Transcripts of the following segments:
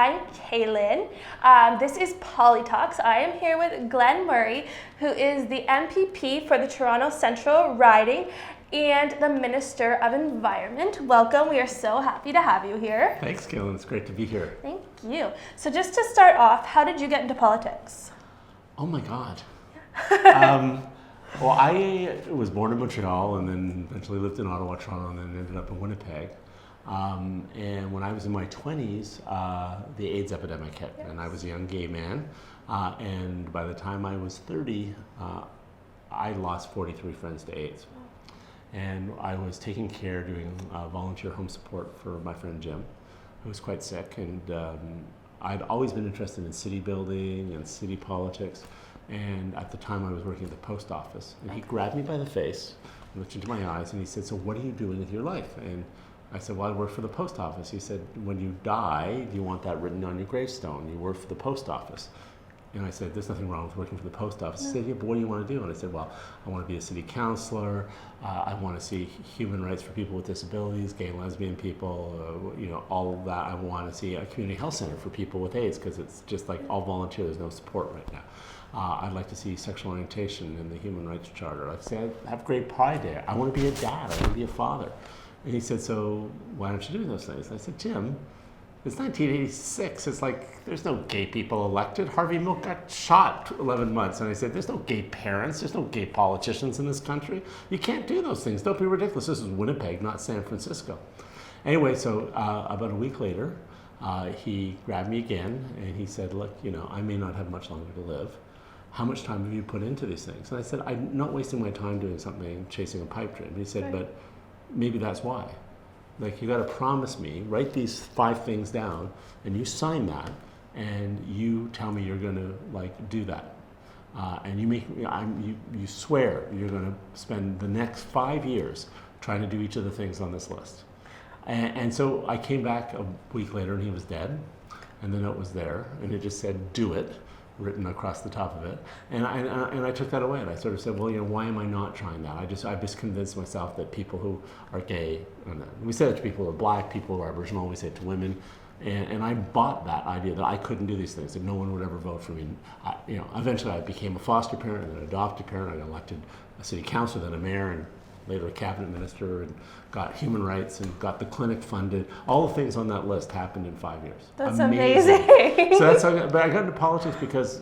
I'm Kaylin. This is Politalks. I am here with Glen Murray, who is the MPP for the Toronto Central riding and the Minister of Environment. Welcome. We are so happy to have you here. Thanks, Glen. It's great to be here. Thank you. So just to start off, how did you get into politics? Oh my God. Well, I was born in Montreal and then eventually lived in Ottawa, Toronto, and then ended up in Winnipeg. And when I was in my 20s, the AIDS epidemic hit, and I was a young gay man. And by the time I was 30, I lost 43 friends to AIDS. And I was taking care, doing volunteer home support for my friend Jim, who was quite sick. And I'd always been interested in city building and city politics. And at the time I was working at the post office. And he grabbed me by the face, looked into my eyes, and he said, "So what are you doing with your life?" And I said, "Well, I work for the post office." He said, "When you die, do you want that written on your gravestone? You work for the post office." And I said, "There's nothing wrong with working for the post office." He said, "Yeah, but what do you want to do?" And I said, "Well, I want to be a city councillor. I want to see human rights for people with disabilities, gay and lesbian people, all of that. I want to see a community health center for people with AIDS because it's just like all volunteer. There's no support right now. I'd like to see sexual orientation in the Human Rights Charter. I'd say I have great pride there. I want to be a dad. I want to be a father." And he said, "So why don't you do those things?" And I said, "Jim, it's 1986. It's like there's no gay people elected. Harvey Milk got shot 11 months." And I said, "There's no gay parents. There's no gay politicians in this country. You can't do those things. Don't be ridiculous. This is Winnipeg, not San Francisco." Anyway, so about a week later, he grabbed me again and he said, "Look, I may not have much longer to live. How much time have you put into these things?" And I said, "I'm not wasting my time doing something, chasing a pipe dream." And he said, "But maybe that's why. Like, you got to promise me, write these 5 things down, and you sign that, and you tell me you're going to do that, and you swear you're going to spend the next 5 years trying to do each of the things on this list." And so I came back a week later, and he was dead, and the note was there, and it just said, "Do it," written across the top of it, and I took that away, and I sort of said, well, why am I not trying that? I just convinced myself that people who are gay, and we say it to people who are black, people who are Aboriginal, we say it to women, and I bought that idea that I couldn't do these things, that no one would ever vote for me. Eventually I became a foster parent and an adopted parent. I got elected a city councilor, then a mayor, and later a cabinet minister, and got human rights and got the clinic funded. All the things on that list happened in 5 years. That's amazing. So that's how but I got into politics because,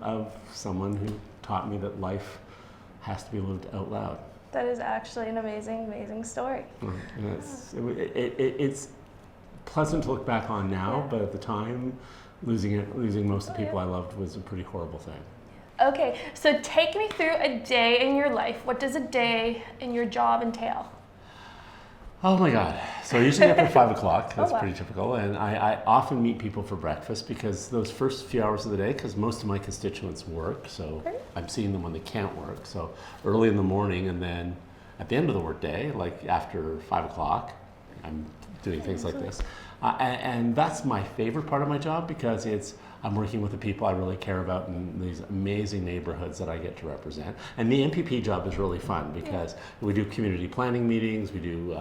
of someone who taught me that life has to be lived out loud. That is actually an amazing story. It's pleasant to look back on now, but at the time, losing most of the people I loved was a pretty horrible thing. Okay, so take me through a day in your life. What does a day in your job entail? Oh my God. So I usually get up at 5 o'clock. That's wow. pretty typical. And I often meet people for breakfast because those first few hours of the day, because most of my constituents work, so I'm seeing them when they can't work. So early in the morning, and then at the end of the workday, like after 5 o'clock, I'm doing things like this. And that's my favorite part of my job because I'm working with the people I really care about in these amazing neighborhoods that I get to represent. And the MPP job is really fun because we do community planning meetings, we do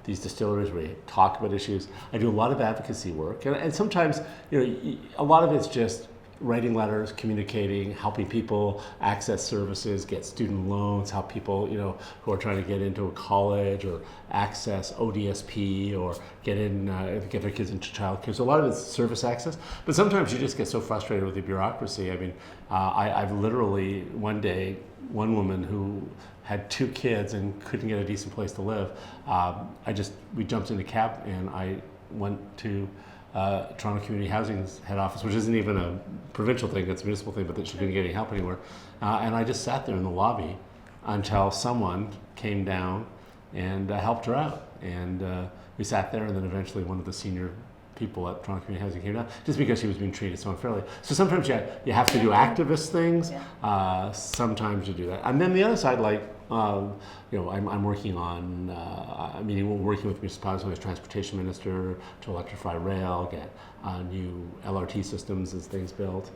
these distilleries where we talk about issues. I do a lot of advocacy work, and sometimes a lot of it's just writing letters, communicating, helping people access services, get student loans, help people who are trying to get into a college or access ODSP or get their kids into childcare. So a lot of it's service access, but sometimes you just get so frustrated with the bureaucracy. I mean, I've literally one day, one woman who had 2 kids and couldn't get a decent place to live. We jumped in a cab and I went to Toronto Community Housing's head office, which isn't even a provincial thing, it's a municipal thing, but that she couldn't get any help anywhere. And I just sat there in the lobby until someone came down and helped her out. And we sat there, and then eventually one of the senior people at Toronto Community Housing came down, just because she was being treated so unfairly. So sometimes you have to do activist things, sometimes you do that. And then the other side, I'm working on, we're working with municipalities as transportation minister to electrify rail, get new LRT systems as things built.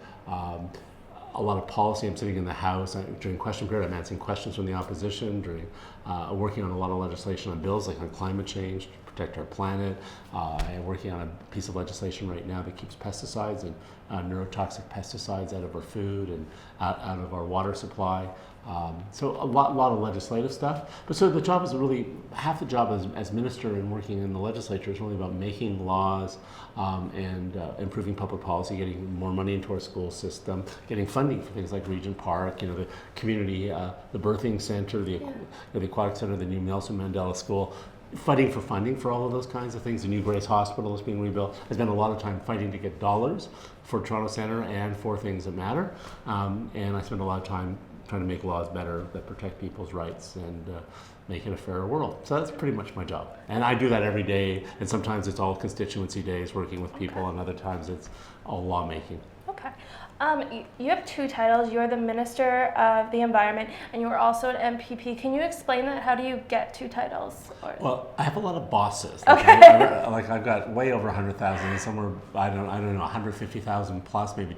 a lot of policy. I'm sitting in the House during question period. I'm answering questions from the opposition, working on a lot of legislation on bills like on climate change, to protect our planet, and working on a piece of legislation right now that keeps pesticides and neurotoxic pesticides out of our food and out of our water supply. So a lot of legislative stuff. But so the job is really, half the job as minister and working in the legislature is really about making laws and improving public policy, getting more money into our school system, getting funding for things like Regent Park, the community, the birthing center, the aquatic center, the new Nelson Mandela School. Fighting for all of those kinds of things. The new Grace Hospital is being rebuilt. I spent a lot of time fighting to get dollars for Toronto Centre and for things that matter. And I spend a lot of time trying to make laws better that protect people's rights and make it a fairer world. So that's pretty much my job. And I do that every day. And sometimes it's all constituency days working with people, and other times it's all lawmaking. Okay. You have two titles. You're the Minister of the Environment, and you are also an MPP. Can you explain that? How do you get two titles? Well, I have a lot of bosses. Okay. I've got way over 100,000, somewhere, I don't know, 150,000 plus, maybe.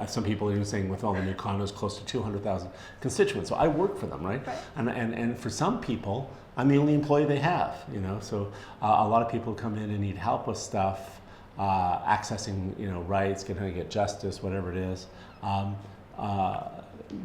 Some people are even saying with all the new condos, close to 200,000 constituents. So I work for them, right? And for some people, I'm the only employee they have. So a lot of people come in and need help with stuff. Accessing rights, get justice, whatever it is.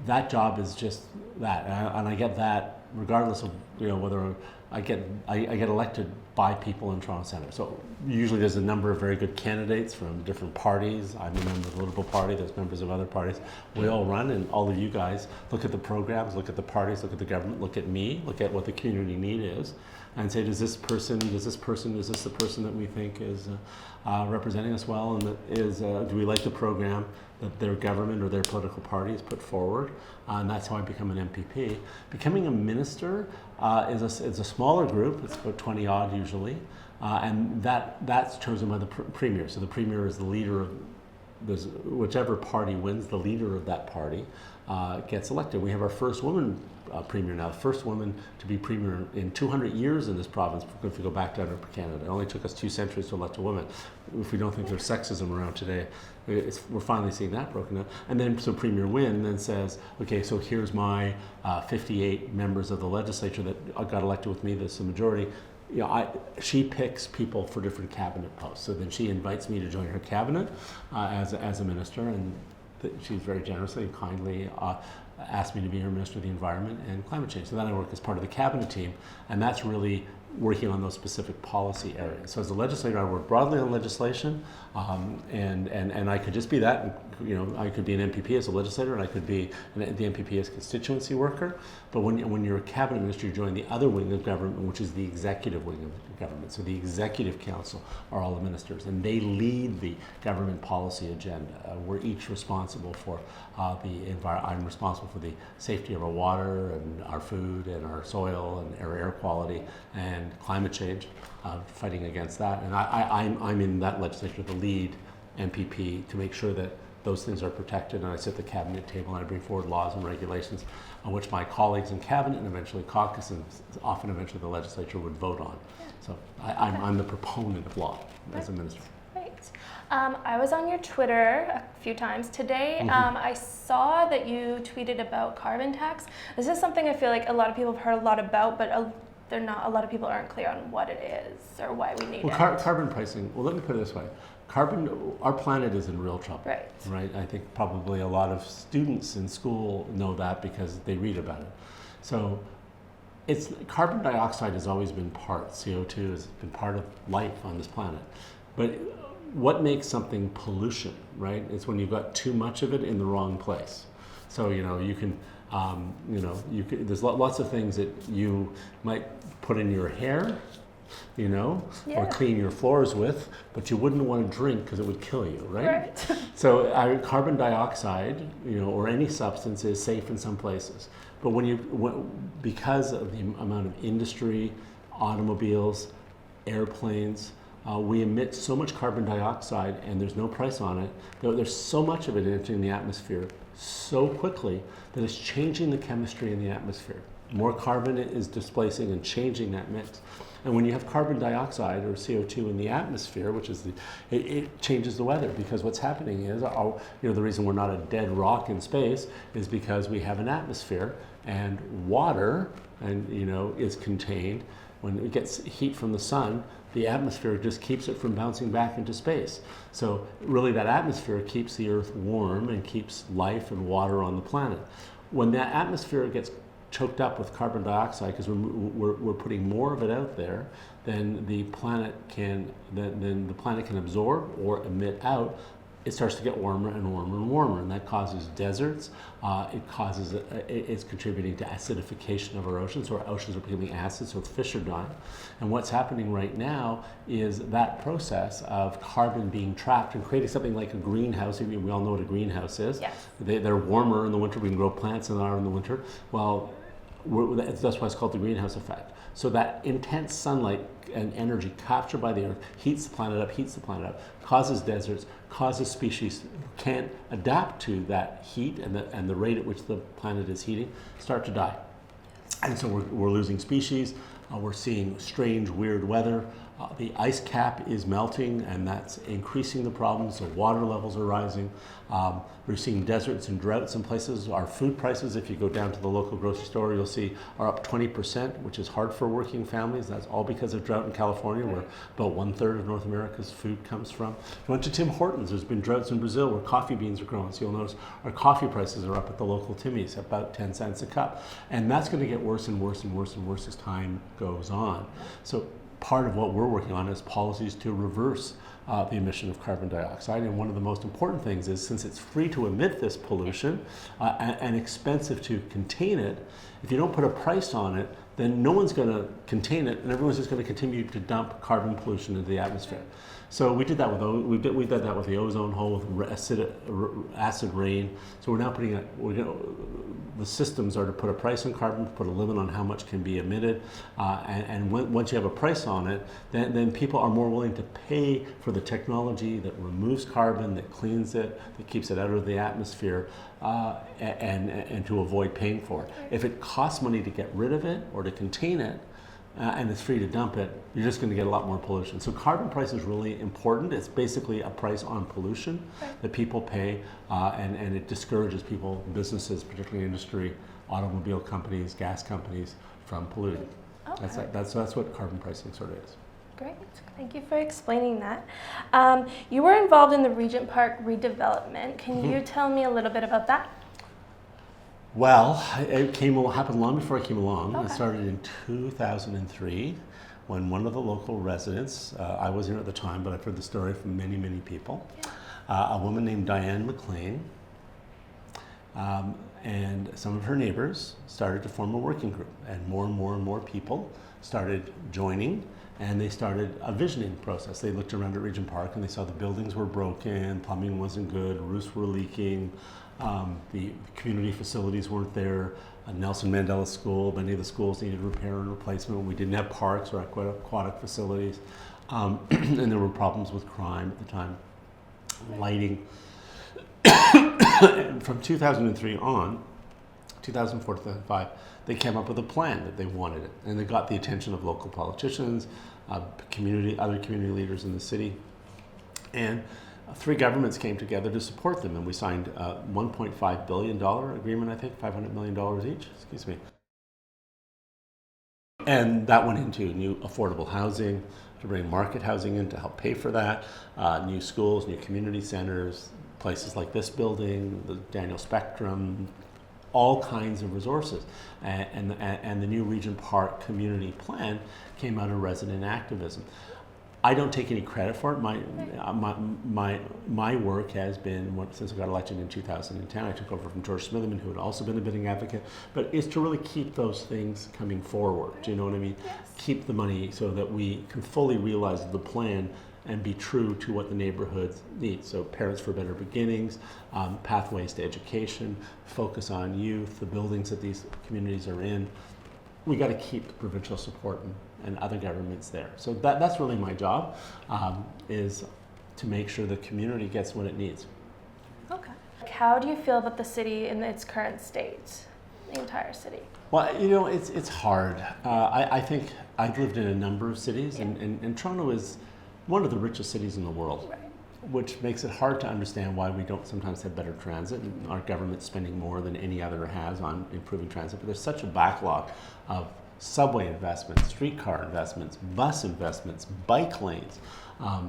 That job is just that, and I get that regardless of whether I get elected by people in Toronto Centre. So usually there's a number of very good candidates from different parties. I'm a member of the Liberal Party. There's members of other parties. We all run, and all of you guys look at the programs, look at the parties, look at the government, look at me, look at what the community need is, and say, is this the person that we think is representing us well, and do we like the program that their government or their political party has put forward? And that's how I become an MPP. Becoming a minister is a smaller group. It's about 20 odd usually, and that's chosen by the premier. So the premier is the leader of whichever party wins, the leader of that party gets elected. We have our first woman premier now, the first woman to be premier in 200 years in this province, if we go back down to Canada. It only took us 2 centuries to elect a woman. If we don't think there's sexism around today, we're finally seeing that broken up. And then, so Premier Wynne then says, okay, so here's my 58 members of the legislature that got elected with me, that's the majority. She picks people for different cabinet posts. So then she invites me to join her cabinet as a minister, and she's very generously and kindly asked me to be her Minister of the Environment and Climate Change. So then I work as part of the cabinet team, and that's really working on those specific policy areas. So as a legislator, I work broadly on legislation, and I could just be that. I could be an MPP as a legislator, and I could be the MPP as constituency worker. But when you're a cabinet minister, you join the other wing of government, which is the executive wing of government. So the executive council are all the ministers, and they lead the government policy agenda. We're each responsible for the environment. I'm responsible for the safety of our water and our food and our soil and our air quality and climate change, fighting against that. And I'm in that legislature, the lead MPP, to make sure that those things are protected. And I sit at the cabinet table and I bring forward laws and regulations on which my colleagues in cabinet and eventually caucus and often eventually the legislature would vote on. So I'm the proponent of law as a minister. Great. I was on your Twitter a few times today. I saw that you tweeted about carbon tax. This is something I feel like a lot of people have heard a lot about, but a lot of people aren't clear on what it is or why we need it. Carbon pricing, let me put it this way. Our planet is in real trouble. Right? I think probably a lot of students in school know that because they read about it. So carbon dioxide has always been CO2 has been part of life on this planet. But what makes something pollution, right? It's when you've got too much of it in the wrong place. So, you can, there's lots of things that you might put in your hair, or clean your floors with, but you wouldn't want to drink because it would kill you, right? So carbon dioxide, or any substance is safe in some places. But because of the amount of industry, automobiles, airplanes, we emit so much carbon dioxide and there's no price on it. There's so much of it entering the atmosphere so quickly that it's changing the chemistry in the atmosphere. more carbon is displacing and changing that mix. And when you have carbon dioxide or CO2 in the atmosphere, which is it changes the weather, because what's happening is, the reason we're not a dead rock in space is because we have an atmosphere, and water is contained. When it gets heat from the sun, the atmosphere just keeps it from bouncing back into space. So really that atmosphere keeps the Earth warm and keeps life and water on the planet. When that atmosphere gets choked up with carbon dioxide, because we're putting more of it out there than the planet can absorb or emit out, it starts to get warmer and warmer and warmer, and that causes deserts. It's contributing to acidification of our oceans, so our oceans are becoming acid, so fish are dying. And what's happening right now is that process of carbon being trapped and creating something like a greenhouse. We all know what a greenhouse is. Yes. They're warmer in the winter. We can grow plants in the winter. Well, that's why it's called the greenhouse effect. So that intense sunlight and energy captured by the Earth heats the planet up, causes deserts, causes species who can't adapt to that heat and the rate at which the planet is heating start to die. And so we're losing species. We're seeing strange, weird weather. The ice cap is melting, and that's increasing the problems. So water levels are rising. We're seeing deserts and droughts in places. Our food prices, if you go down to the local grocery store, you'll see are up 20%, which is hard for working families. That's all because of drought in California, where about 1/3 of North America's food comes from. If you went to Tim Hortons, there's been droughts in Brazil where coffee beans are growing. So you'll notice our coffee prices are up at the local Timmy's, about 10 cents a cup. And that's going to get worse and worse and worse and worse as time goes on. So part of what we're working on is policies to reverse the emission of carbon dioxide. And one of the most important things is, since it's free to emit this pollution and expensive to contain it, if you don't put a price on it, then no one's going to contain it, and everyone's just going to continue to dump carbon pollution into the atmosphere. So we did that with we did that with the ozone hole, with acid rain. So we're now putting the systems are to put a price on carbon, put a limit on how much can be emitted, and once you have a price on it, then people are more willing to pay for the technology that removes carbon, that cleans it, that keeps it out of the atmosphere, and to avoid paying for it. If it costs money to get rid of it or to contain it, and it's free to dump it, you're just going to get a lot more pollution. So carbon price is really important. It's basically a price on pollution that people pay, and it discourages people, businesses, particularly industry, automobile companies, gas companies, from polluting. Okay. That's what carbon pricing sort of is. Great, thank you for explaining that. You were involved in the Regent Park redevelopment. Can you tell me a little bit about that? Well, it happened long before I came along. Okay. It started in 2003 when one of the local residents, I wasn't here at the time, but I've heard the story from many, many people, a woman named Diane McLean, and some of her neighbors started to form a working group, and more people started joining, and they started a visioning process. They looked around at Regent Park and they saw the buildings were broken, plumbing wasn't good, roofs were leaking, the community facilities weren't there. Nelson Mandela School, many of the schools needed repair and replacement. We didn't have parks or aquatic facilities, and there were problems with crime at the time, lighting. From 2003 on, 2004 to 2005, they came up with a plan that they wanted it, and they got the attention of local politicians, other community leaders in the city, and 3 governments came together to support them, and we signed a $1.5 billion agreement, I think, $500 million each, excuse me. And that went into new affordable housing, to bring market housing in to help pay for that, new schools, new community centers, places like this building, the Daniel Spectrum, all kinds of resources. And the new Regent Park community plan came out of resident activism. I don't take any credit for it. My work has been, since I got elected in 2010, I took over from George Smitherman, who had also been a bidding advocate, but is to really keep those things coming forward. Do you know what I mean? Yes. Keep the money so that we can fully realize the plan and be true to what the neighborhoods need. So Parents for Better Beginnings, pathways to education, focus on youth, the buildings that these communities are in. We got to keep the provincial support and other governments there. So that's really my job, is to make sure the community gets what it needs. Okay. How do you feel about the city in its current state? the entire city? Well, it's hard. I think I've lived in a number of cities, and Toronto is one of the richest cities in the world, Right. which makes it hard to understand why we don't sometimes have better transit. And our government's spending more than any other has on improving transit, but there's such a backlog of subway investments, streetcar investments, bus investments, bike lanes. A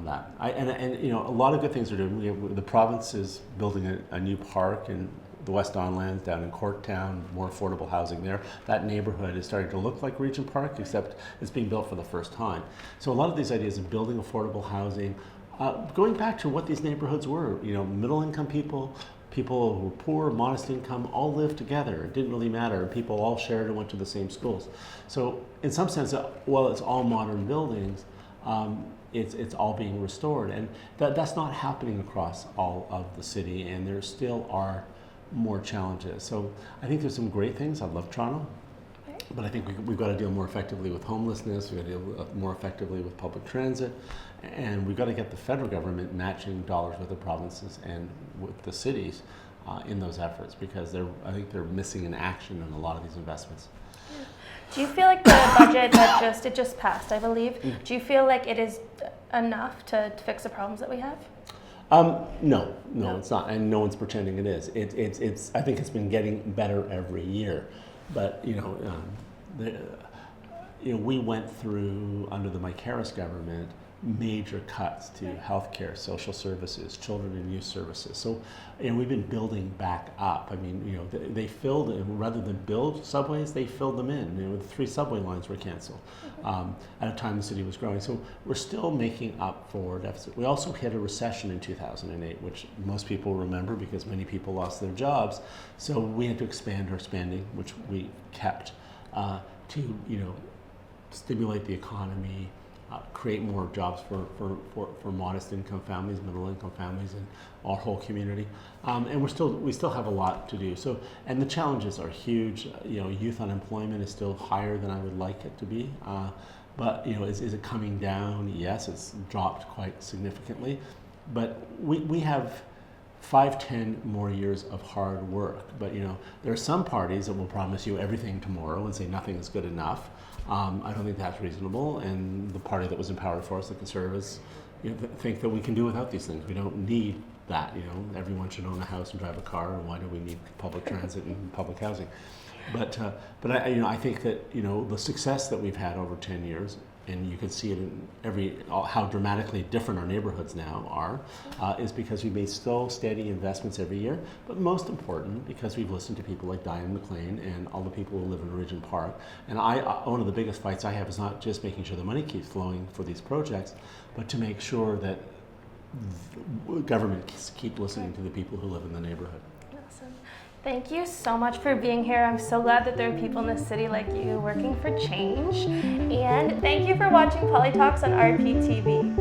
lot of good things are doing. The province is building a new park in the West Don Lands down in Corktown, more affordable housing there. That neighborhood is starting to look like Regent Park, except it's being built for the first time. So a lot of these ideas of building affordable housing, going back to what these neighborhoods were, middle income people who were poor, modest income, all lived together. It didn't really matter. People all shared and went to the same schools. So in some sense, while it's all modern buildings, it's all being restored. And that's not happening across all of the city, and there still are more challenges. So I think there's some great things. I love Toronto, but I think we've got to deal more effectively with homelessness. We've got to deal more effectively with public transit, and we've got to get the federal government matching dollars with the provinces and with the cities in those efforts, because I think they're missing in action in a lot of these investments. Do you feel like the budget that it just passed, I believe, do you feel like it is enough to fix the problems that we have? No, it's not, and no one's pretending it is. It's. I think it's been getting better every year, but we went through under the Mike Harris government major cuts to healthcare, social services, children and youth services. So, we've been building back up. I mean, they filled it rather than build subways, they filled them in. 3 subway lines were canceled at a time the city was growing. So we're still making up for deficit. We also hit a recession in 2008, which most people remember because many people lost their jobs. So we had to expand our spending, which we kept, to stimulate the economy. Create more jobs for modest income families, middle income families, and our whole community. And we still have a lot to do. So, and the challenges are huge. Youth unemployment is still higher than I would like it to be. But is it coming down? Yes, it's dropped quite significantly. But we have 5-10 more years of hard work. But there are some parties that will promise you everything tomorrow and say nothing is good enough. I don't think that's reasonable, and the party that was in power for us, the Conservatives, think that we can do without these things. We don't need that. Everyone should own a house and drive a car, and why do we need public transit and public housing? But I think that the success that we've had over 10 years, and you can see it in how dramatically different our neighborhoods now are, is because we've made so steady investments every year. But most important, because we've listened to people like Diane McLean and all the people who live in Regent Park. And one of the biggest fights I have is not just making sure the money keeps flowing for these projects, but to make sure that government keep listening to the people who live in the neighborhood. Awesome. Thank you so much for being here. I'm so glad that there are people in the city like you working for change. And thank you for watching Politalks on RPTV.